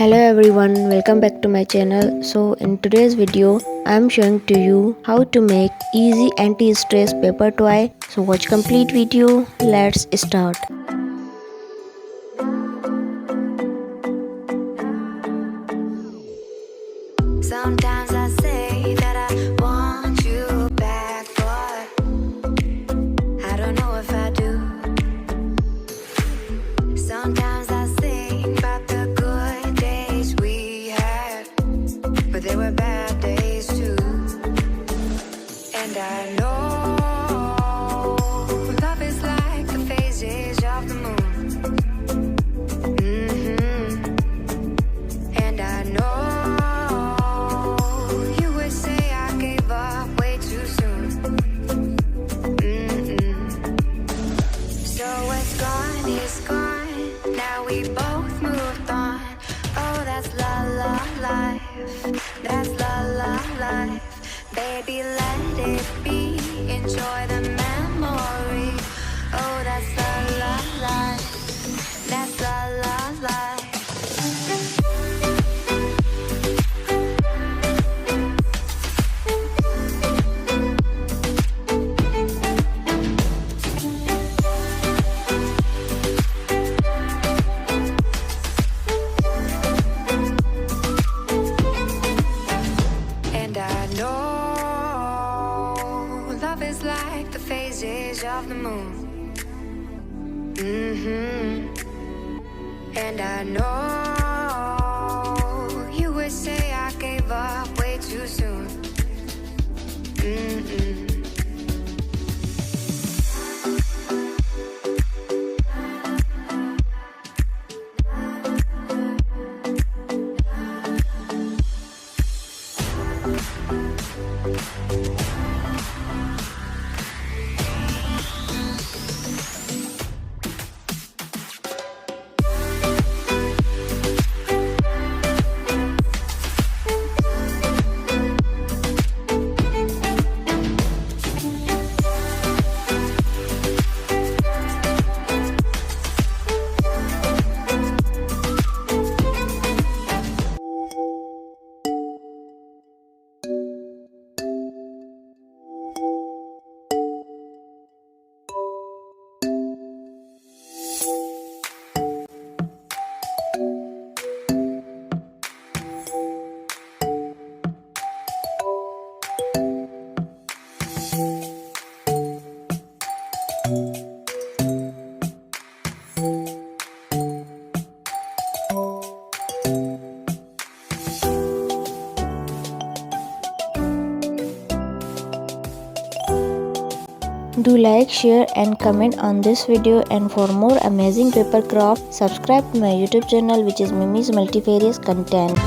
Hello everyone, welcome back to my channel. So in today's video I am showing to you how to make easy anti-stress paper toy. So watch complete video. Let's start. Sometimes I say that I want you back, but I don't know if I do. Sometimes I think about the good days we had, but there were bad days too. And I know love is like the phases of the moon. And I know it's gone, now we both moved on. Oh, that's la la life, that's la la life. Baby, let it be, enjoy the memory. Oh, that's la la life, that's la la life. Love is like the phases of the moon. And I know you would say I gave up way too soon. Do like, share and comment on this video, and for more amazing paper craft, subscribe to my YouTube channel which is Mimi's Multifarious Content.